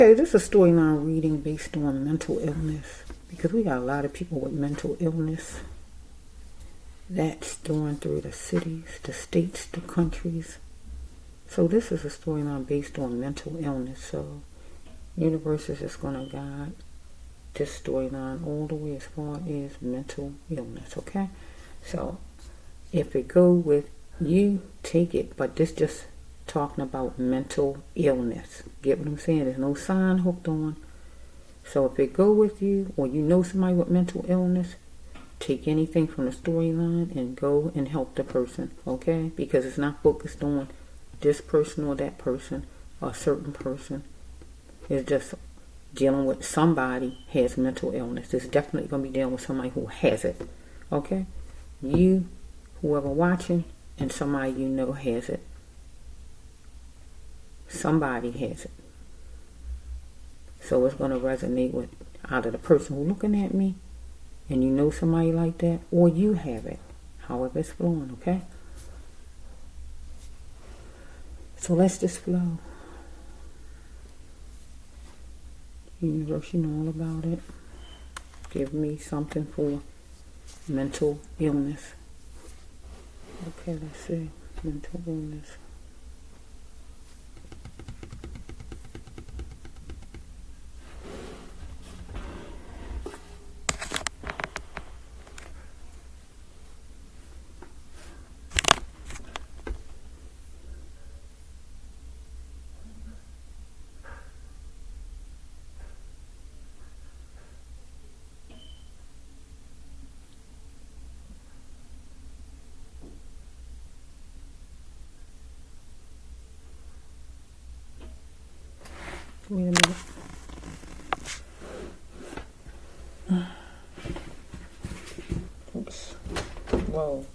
Okay, this is a storyline reading based on mental illness, because we got a lot of people with mental illness that's going through the cities, the states, the countries. So this is a storyline based on mental illness. So universe is just going to guide this storyline all the way as far as mental illness, okay? So if it go with you, take it, but this just talking about mental illness. Get what I'm saying? There's no sign hooked on. So if it go with you, or you know somebody with mental illness, take anything from the storyline and go and help the person, okay? Because it's not focused on this person or that person or a certain person. It's just dealing with somebody has mental illness. It's definitely going to be dealing with somebody who has it, okay? You, whoever watching, and somebody you know has it. Somebody has it. So it's going to resonate with either the person who's looking at me, and you know somebody like that, or you have it. However it's flowing, okay? So let's just flow. Universe, you know all about it. Give me something for mental illness. Okay, let's see. Mental illness. Wait a minute. Oops. Whoa.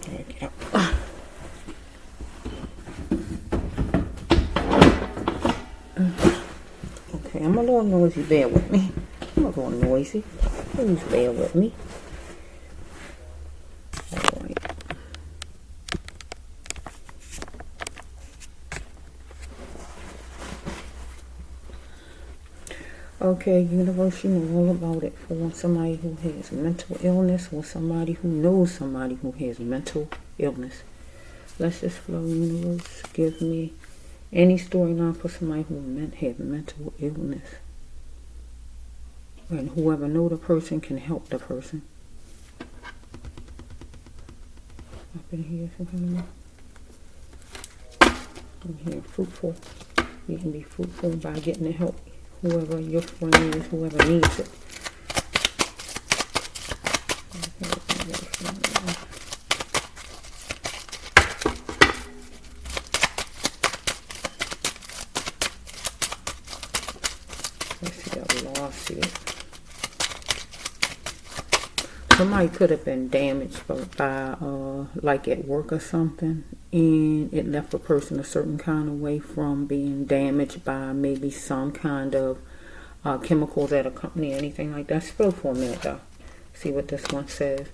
There we go. Okay, I'm a little noisy. Bear with me. I'm a little noisy. Please bear with me. Okay, universe, you know all about it for somebody who has mental illness or somebody who knows somebody who has mental illness. Let's just flow, universe. Give me any storyline for somebody who has mental illness. And whoever know the person can help the person. Up in here, some kind of in here, fruitful. You can be fruitful by getting the help. Whoever your friend is, whoever needs it. Let's see, I lost it. Somebody could have been damaged by like at work or something, and it left a person a certain kind of way from being damaged by maybe some kind of chemicals at a company or anything like that. Slow for a minute though. See what this one says.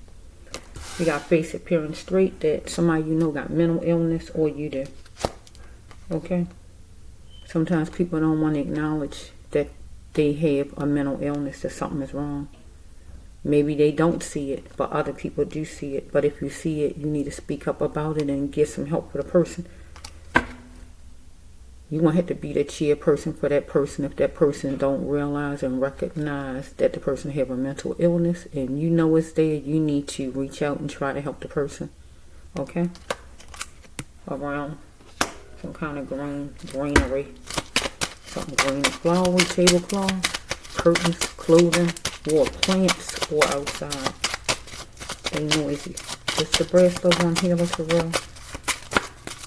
You got face appearing straight, that somebody you know got mental illness, or you do. Okay? Sometimes people don't want to acknowledge that they have a mental illness, that something is wrong. Maybe they don't see it, but other people do see it. But if you see it, you need to speak up about it and get some help for the person. You won't have to be the chairperson for that person if that person don't realize and recognize that the person have a mental illness, and you know it's there. You need to reach out and try to help the person. Okay? Around some kind of greenery. Something green, flowery, tablecloth, curtains, clothing, or plants, or outside. Stay noisy. Just the breast of one healer for real.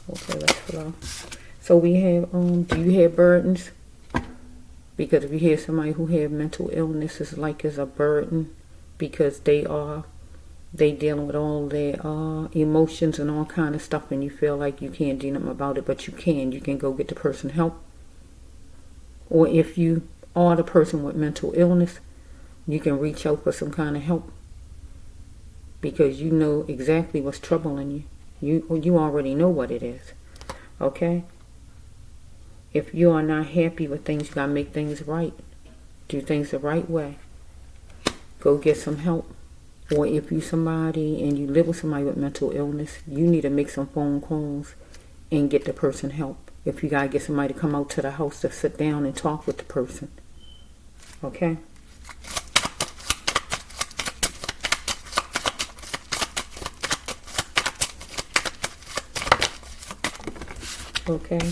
Okay, let's flow. So we have, do you have burdens? Because if you have somebody who have mental illness, it's like it's a burden, because they dealing with all their emotions and all kind of stuff, and you feel like you can't do nothing about it, but you can go get the person help. Or if you are the person with mental illness, you can reach out for some kind of help. because you know exactly what's troubling you. You already know what it is. Okay? If you are not happy with things, you got to make things right. Do things the right way. Go get some help. Or if you somebody and you live with somebody with mental illness, you need to make some phone calls and get the person help. If you got to get somebody to come out to the house to sit down and talk with the person. Okay? Okay?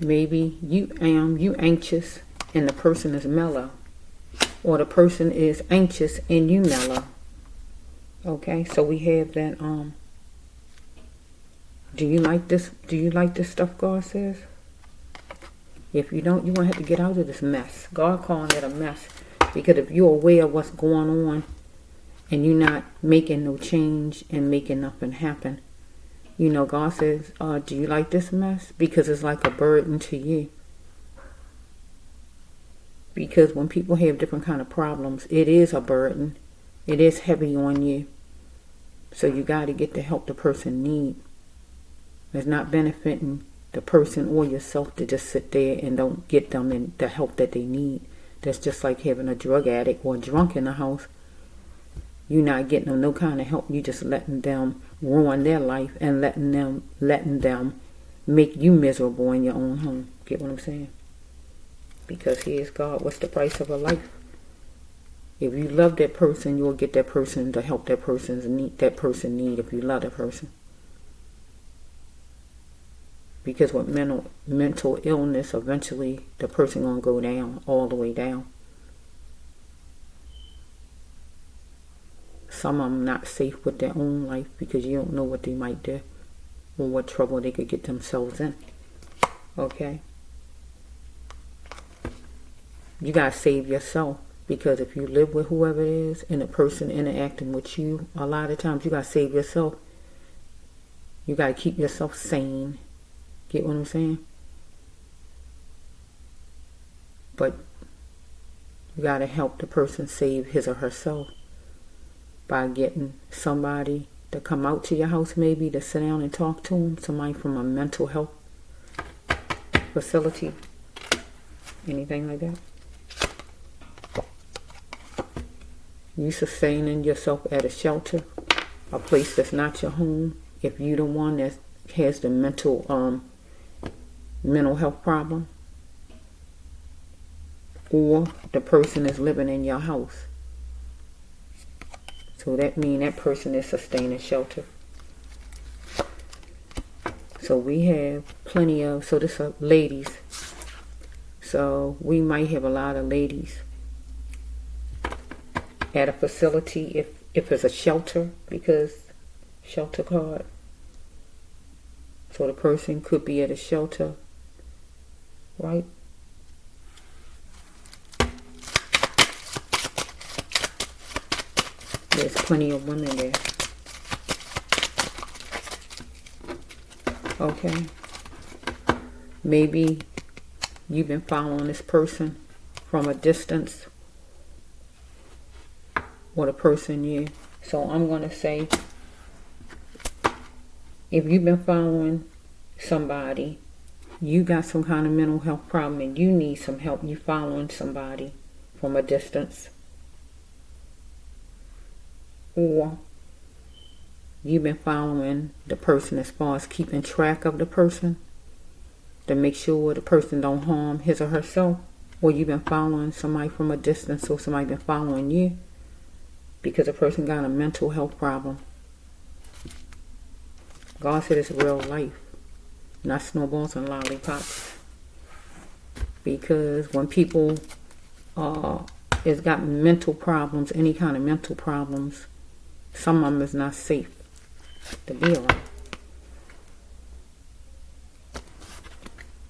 Maybe you anxious and the person is mellow. Or the person is anxious and you mellow. Okay? So we have that, do you like this? Do you like this stuff God says? If you don't, you're going to have to get out of this mess. God calling it a mess. Because if you're aware of what's going on and you're not making no change and making nothing happen, you know, God says, do you like this mess? Because it's like a burden to you. Because when people have different kind of problems, it is a burden. It is heavy on you. So you got to get the help the person needs. It's not benefiting the person or yourself to just sit there and don't get them the help that they need. That's just like having a drug addict or a drunk in the house. You're not getting them no kind of help. You just letting them ruin their life and letting them make you miserable in your own home. Get what I'm saying? Because here's God. What's the price of a life? If you love that person, you'll get that person to help that person need if you love that person. Because with mental illness, eventually the person gonna go down, all the way down. Some of them not safe with their own life because you don't know what they might do or what trouble they could get themselves in. Okay? You gotta save yourself, because if you live with whoever it is and the person interacting with you, a lot of times you gotta save yourself. You gotta keep yourself sane. Get what I'm saying? But you got to help the person save his or herself by getting somebody to come out to your house, maybe to sit down and talk to them. Somebody from a mental health facility. Anything like that. You sustaining yourself at a shelter, a place that's not your home. If you're the one that has the mental health problem, or the person is living in your house. So that means that person is sustaining shelter. So we have plenty of, so this are ladies. So we might have a lot of ladies at a facility if it's a shelter, because shelter card. So the person could be at a shelter, right? There's plenty of women there. Okay. Maybe you've been following this person from a distance, or the person you. So I'm going to say, if you've been following somebody, you got some kind of mental health problem and you need some help, you following somebody from a distance. Or you've been following the person as far as keeping track of the person to make sure the person don't harm his or herself. Or you've been following somebody from a distance, or somebody been following you because the person got a mental health problem. God said it's real life, not snowballs and lollipops. Because when people has got mental problems, any kind of mental problems, some of them is not safe to be around.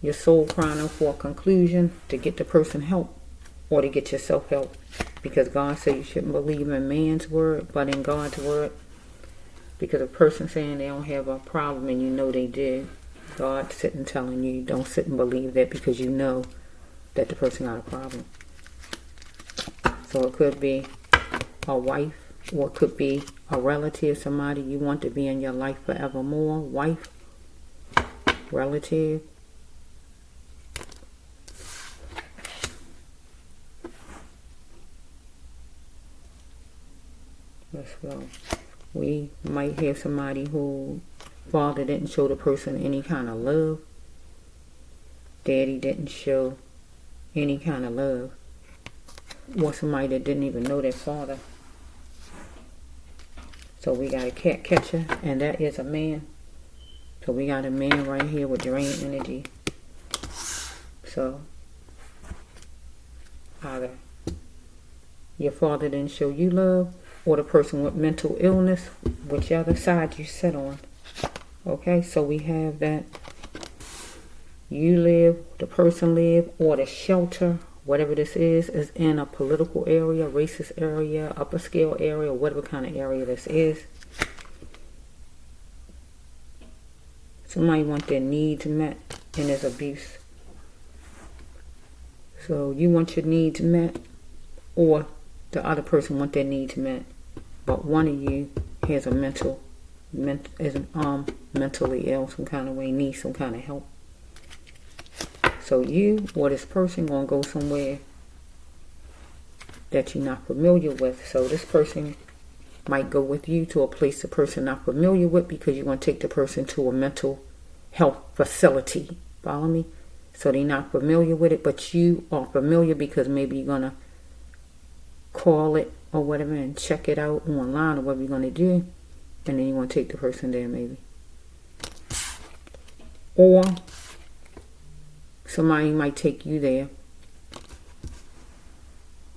Your soul crying out for a conclusion to get the person help, or to get yourself help. Because God said you shouldn't believe in man's word, but in God's word. Because a person saying they don't have a problem and you know they did, God's sitting telling you, don't sit and believe that, because you know that the person got a problem. So it could be a wife or it could be a relative, somebody you want to be in your life forevermore, wife, relative. Let's go. We might have somebody who father didn't show the person any kind of love. Daddy didn't show any kind of love. Or somebody that didn't even know their father. So we got a cat catcher, and that is a man. So we got a man right here with drain energy. So either your father didn't show you love, or the person with mental illness, whichever side you sit on. Okay, so we have that you live, the person live, or the shelter, whatever this is in a political area, racist area, upper scale area, whatever kind of area this is. Somebody want their needs met, and there's abuse. So you want your needs met, or the other person want their needs met, but one of you has a mentally ill some kind of way, needs some kind of help. So you or this person gonna go somewhere that you're not familiar with. So this person might go with you to a place the person not familiar with, because you're gonna take the person to a mental health facility. Follow me? So they're not familiar with it, but you are familiar because maybe you're gonna call it or whatever and check it out online or whatever you're gonna do, and then you want to take the person there maybe. Or somebody might take you there.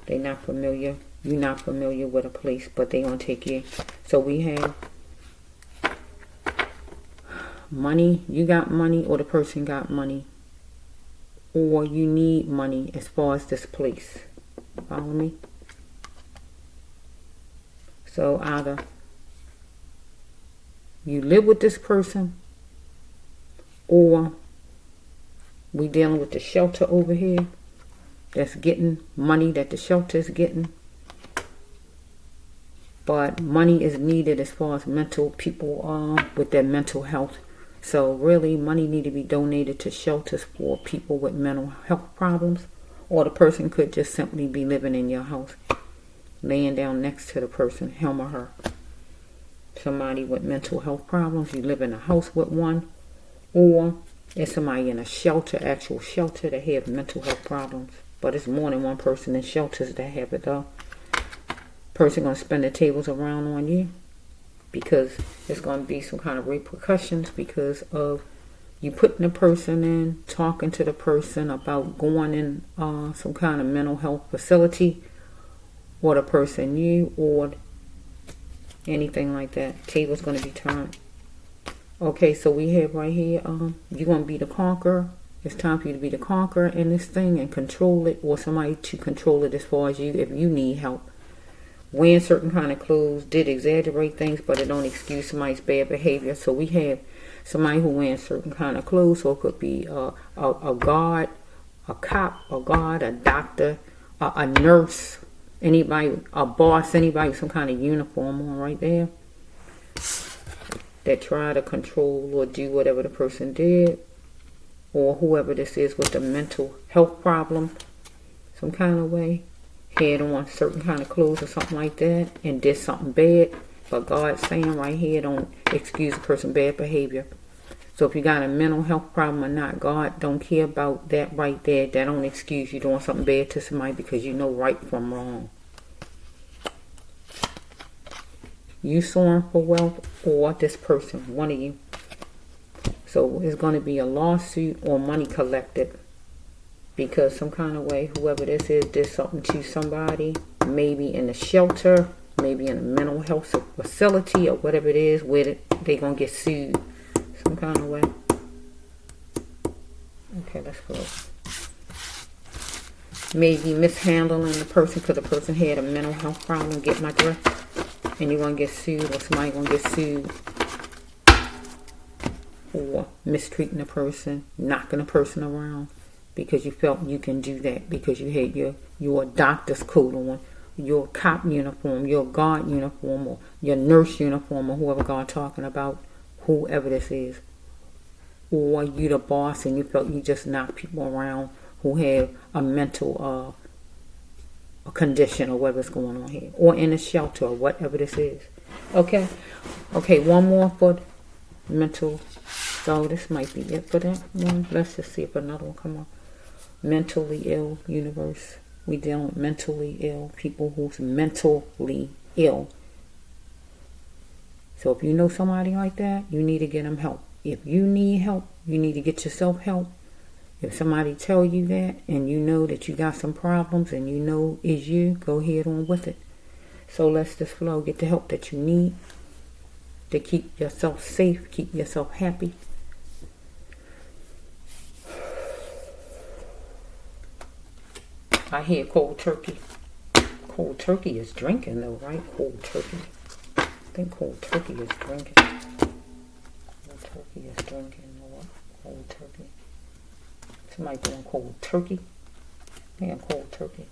They're not familiar. You're not familiar with a place, but they're going to take you. So we have money. You got money, or the person got money. Or you need money as far as this place. Follow me? So either you live with this person, or we dealing with the shelter over here that's getting money that the shelter is getting. But money is needed as far as mental people with their mental health. So really money need to be donated to shelters for people with mental health problems. Or the person could just simply be living in your house, laying down next to the person, him or her. Somebody with mental health problems, you live in a house with one. Or there's somebody in a shelter, actual shelter, that have mental health problems. But it's more than one person in shelters that have it though. Person gonna spin the tables around on you, because there's gonna be some kind of repercussions because of you putting the person in, talking to the person about going in some kind of mental health facility, or the person you, or anything like that. Tables gonna be turned. Okay, so we have right here, you're going to be the conqueror. It's time for you to be the conqueror in this thing and control it, or somebody to control it as far as you, if you need help. Wearing certain kind of clothes did exaggerate things, but it don't excuse somebody's bad behavior. So we have somebody who wears certain kind of clothes, so it could be a guard, a cop, a guard, a doctor, a nurse, anybody, a boss, anybody with some kind of uniform on right there, that try to control or do whatever the person did, or whoever this is with a mental health problem, some kind of way, had on certain kind of clothes or something like that, and did something bad. But God's saying right here, don't excuse a person's bad behavior. So if you got a mental health problem or not, God don't care about that right there. That don't excuse you doing something bad to somebody, because you know right from wrong. You soaring for wealth, or this person, one of you. So it's going to be a lawsuit or money collected, because some kind of way, whoever this is, did something to somebody, maybe in a shelter, maybe in a mental health facility, or whatever it is, where they're going to get sued some kind of way. Okay, let's go. Maybe mishandling the person because the person had a mental health problem. Get my drift? And you're going to get sued, or somebody going to get sued for mistreating a person, knocking a person around, because you felt you can do that, because you had your doctor's coat on, your cop uniform, your guard uniform, or your nurse uniform, or whoever God talking about, whoever this is. Or you the boss and you felt you just knock people around who have a mental a condition or whatever's going on here. Or in a shelter or whatever this is. Okay? Okay, one more for mental. So this might be it for that one. Let's just see if another one come up. Mentally ill universe. We dealing with mentally ill people who's mentally ill. So if you know somebody like that, you need to get them help. If you need help, you need to get yourself help. If somebody tell you that and you know that you got some problems and you know it's you, go ahead on with it. So let's just flow. Get the help that you need to keep yourself safe, keep yourself happy. I hear cold turkey. Cold turkey is drinking though, right? Cold turkey. I think cold turkey is drinking. Cold turkey is drinking. Or cold turkey. Somebody doing cold turkey. Yeah, cold turkey.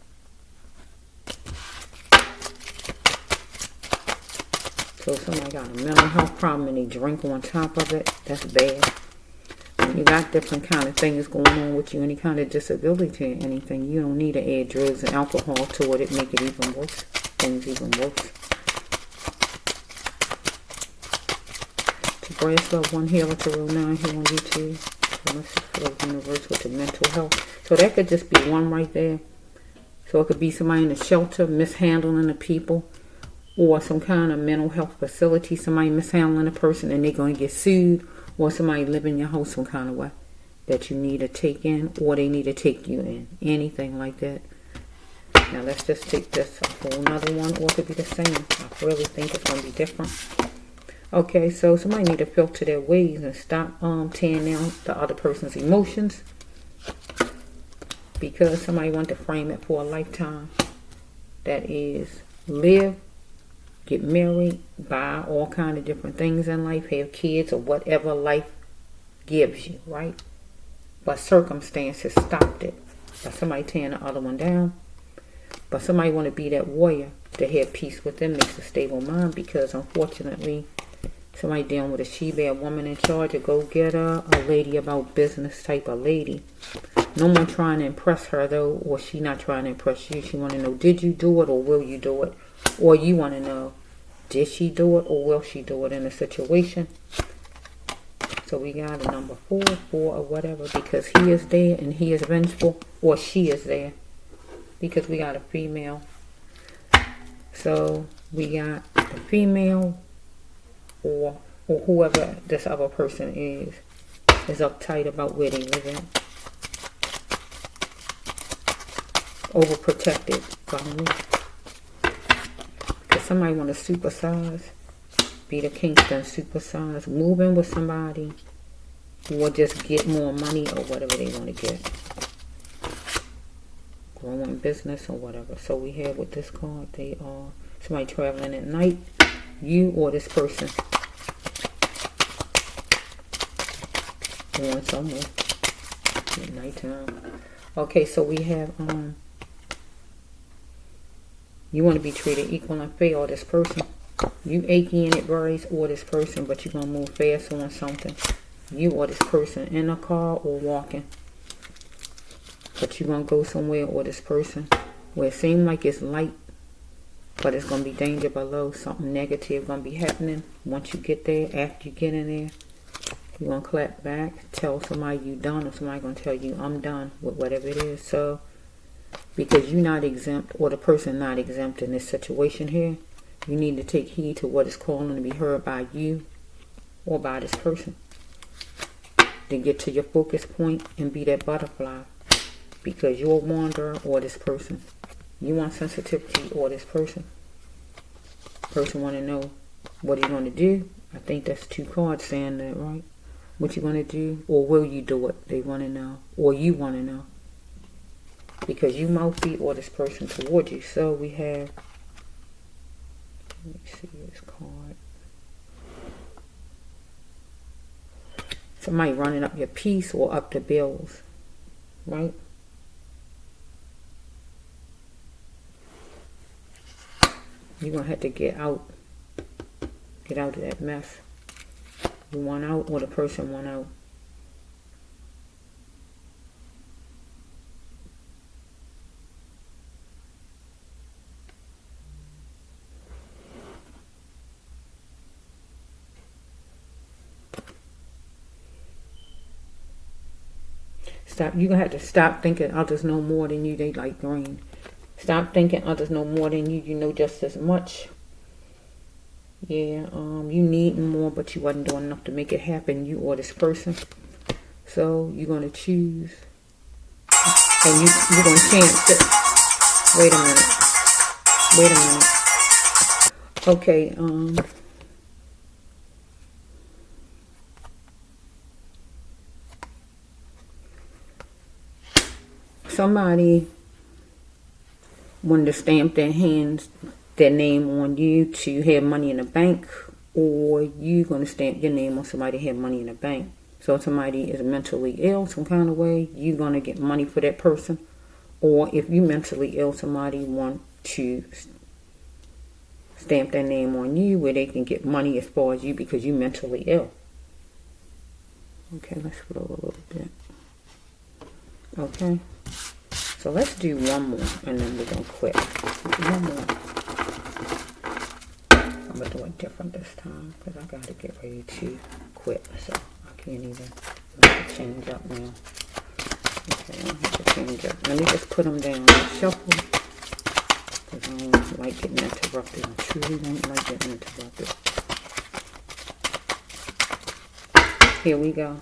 So if somebody got a mental health problem and they drink on top of it, that's bad. When you got different kind of things going on with you, any kind of disability or anything, you don't need to add drugs and alcohol to it. It make it even worse. Things even worse. To Brass Love One Healer to Real 9 here on YouTube. So let's just flow universe with the mental health. So that could just be one right there. So it could be somebody in a shelter mishandling the people, or some kind of mental health facility, somebody mishandling a person and they're going to get sued, or somebody live in your house some kind of way that you need to take in, or they need to take you in. Anything like that. Now let's just take this a whole nother one, or it could be the same. I really think it's going to be different. Okay, so somebody need to filter their ways and stop tearing down the other person's emotions, because somebody want to frame it for a lifetime. That is, live, get married, buy all kind of different things in life, have kids, or whatever life gives you, right? But circumstances stopped it. But somebody tearing the other one down. But somebody want to be that warrior to have peace with them, makes a stable mind, because unfortunately, somebody dealing with a she-bear woman in charge, a go-getter, a lady about business type of lady. No one trying to impress her though, or she not trying to impress you. She want to know, did you do it or will you do it? Or you want to know, did she do it or will she do it in a situation? So we got a number 4 or whatever, because he is there and he is vengeful, or she is there, because we got a female. So we got the female, or whoever this other person is uptight about where they live in. Overprotected from me. Because somebody want to supersize, be the Kingston supersize, move in with somebody, or just get more money or whatever they want to get. Growing business or whatever. So we have with this card, they are somebody traveling at night, you or this person going somewhere at nighttime. Okay, so we have you want to be treated equal and fair, or this person. You achy in it, Brace, or this person, but you're going to move fast on something. You or this person in a car or walking. But you're going to go somewhere, or this person, where it seems like it's light, but it's going to be danger below. Something negative going to be happening. Once you get there, after you get in there, you're going to clap back, tell somebody you done, or somebody going to tell you I'm done with whatever it is. So, because you're not exempt, or the person not exempt in this situation here, you need to take heed to what is calling to be heard by you or by this person. Then get to your focus point and be that butterfly, because you're a wanderer, or this person. You want sensitivity, or this person. Person want to know what are you going to do. I think that's 2 cards saying that, right? What you going to do, or will you do it? They want to know, or you want to know, because you mouthy, or this person toward you. So we have, let me see this card. Somebody running up your peace or up the bills, right? You're going to have to get out of that mess. You want out, or the person want out. You're going to have to stop thinking others know more than you. They like green. Stop thinking others know more than you. You know just as much. Yeah, you need more, but you wasn't doing enough to make it happen, you or this person. So you're going to choose. And you're going to chance it. Wait a minute. Okay, somebody wanted to stamp their name on you to have money in the bank, or you going to stamp your name on somebody to have money in the bank. So if somebody is mentally ill some kind of way, you're going to get money for that person. Or if you mentally ill, somebody want to stamp their name on you where they can get money as far as you because you mentally ill. Okay, let's flow a little bit. Okay. So let's do one more, and then we're going to quit. One more. I'm going to do it different this time, because I got to get ready to quit. So I can't even change up now. Okay, I have to change up. Let me just put them down and shuffle, because I don't like getting interrupted. I truly don't like getting interrupted. Here we go.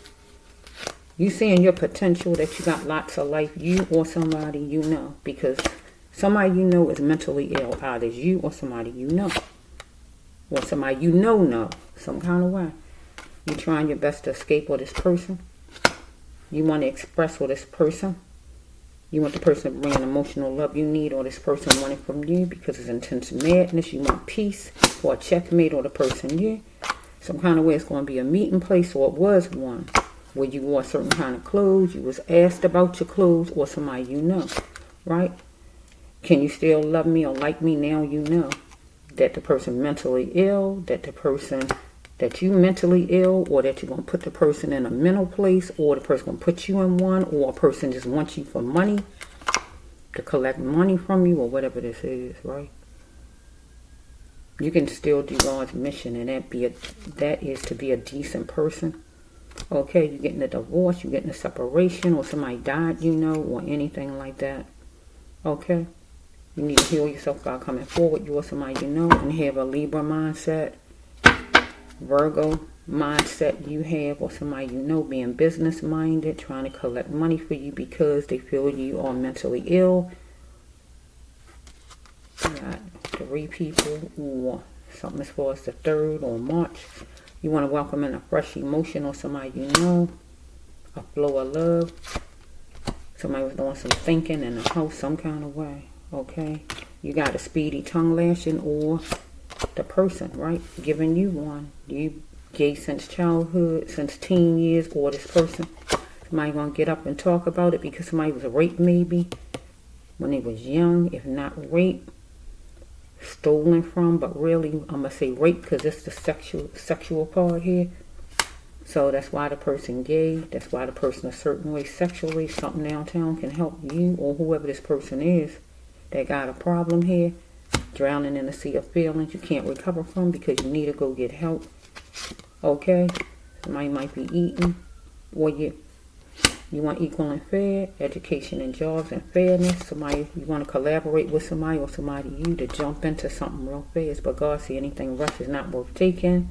You seeing your potential that you got lots of life, you or somebody you know, because somebody you know is mentally ill. Either you or somebody you know. Or somebody you know some kind of way. You're trying your best to escape with this person. You want to express with this person. You want the person to bring an emotional love you need, or this person want it from you because it's intense madness. You want peace, or a checkmate, or the person you. Some kind of way it's going to be a meeting place, or it was one. Where you wore certain kind of clothes, you was asked about your clothes, or somebody you know, right? Can you still love me or like me now? You know that the person mentally ill, that you mentally ill, or that you're going to put the person in a mental place, or the person going to put you in one, or a person just wants you for money, to collect money from you, or whatever this is, right? You can still do God's mission, and that is to be a decent person. Okay, you're getting a divorce, you're getting a separation, or somebody died, you know, or anything like that. Okay, you need to heal yourself by coming forward, you or somebody you know, and have a Libra mindset, Virgo mindset you have, or somebody you know being business minded, trying to collect money for you because they feel you are mentally ill. You got 3 people, or something as far as the 3rd or March. You want to welcome in a fresh emotion, or somebody you know, a flow of love. Somebody was doing some thinking in the house some kind of way, okay? You got a speedy tongue lashing, or the person, right, giving you one. You gay since childhood, since teen years, or this person. Somebody going to get up and talk about it because somebody was raped maybe when they was young, if not raped. Stolen from, but really I'm gonna say rape because it's the sexual part here. So that's why the person gay, that's why the person a certain way sexually. Something downtown can help you or whoever this person is that got a problem here, drowning in a sea of feelings you can't recover from because you need to go get help. Okay, somebody might be eating, or you want equal and fair, education and jobs and fairness. Somebody, you want to collaborate with somebody, or somebody you to jump into something real fast. But God see anything rush is not worth taking.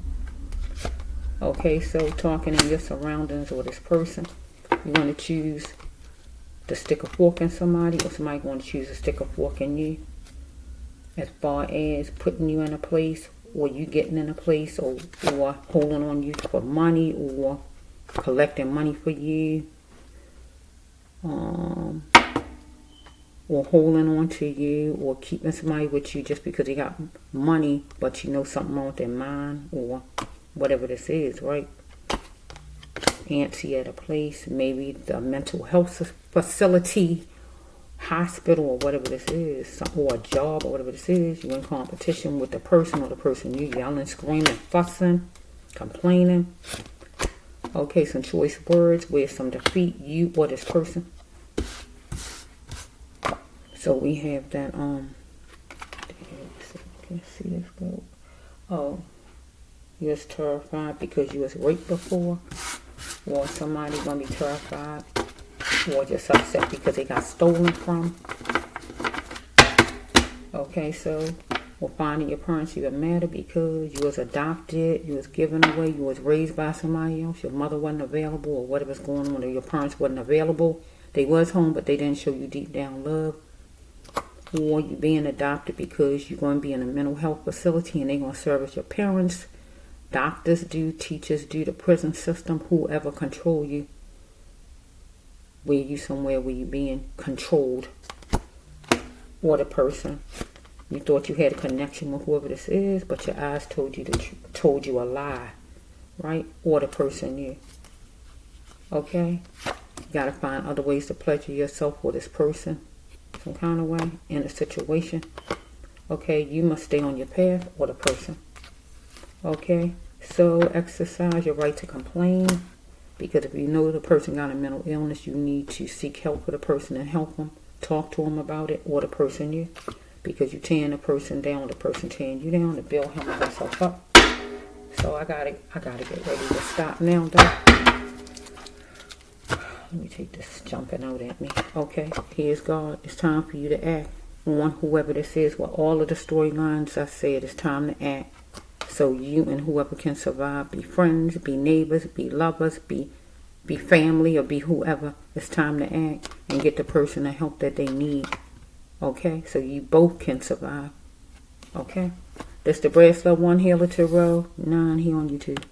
Okay, so talking in your surroundings or this person, you want to choose to stick a fork in somebody, or somebody going to choose to stick a fork in you. As far as putting you in a place, or you getting in a place, or holding on you for money, or collecting money for you. Or holding on to you, or keeping somebody with you just because they got money, but you know something wrong with their mind, or whatever this is, right? Antsy at a place, maybe the mental health facility, hospital or whatever this is, or a job or whatever this is, you're in competition with the person or the person you yelling, screaming, fussing, complaining. Okay, some choice words where some defeat you or this person. So we have that, let's see this go. Oh, you was terrified because you was raped before, or somebody gonna be terrified, or just upset because they got stolen from. Okay, so or finding your parents even matter because you was adopted, you was given away, you was raised by somebody else, your mother wasn't available, or whatever's going on, or your parents wasn't available. They was home, but they didn't show you deep down love. Or you being adopted because you're going to be in a mental health facility and they're going to serve as your parents. Doctors do, teachers do, the prison system, whoever control you. Where you somewhere where you being controlled. Or the person. You thought you had a connection with whoever this is, but your eyes told you a lie. Right? Or the person you. Okay? You got to find other ways to pleasure yourself with this person. Some kind of way in a situation. Okay, you must stay on your path or the person. Okay, so exercise your right to complain, because if you know the person got a mental illness, you need to seek help for the person and help them. Talk to them about it, or the person you, because you tearing the person down, the person tearing you down to build him or herself up. So I gotta get ready to stop now though. Let me take this jumping out at me. Okay, here's God. It's time for you to act on whoever this is. With all of the storylines I said, it's time to act. So you and whoever can survive, be friends, be neighbors, be lovers, be family, or be whoever. It's time to act and get the person the help that they need. Okay, so you both can survive. Okay, this the Bread Slow One Healer Tarot 9 here on YouTube.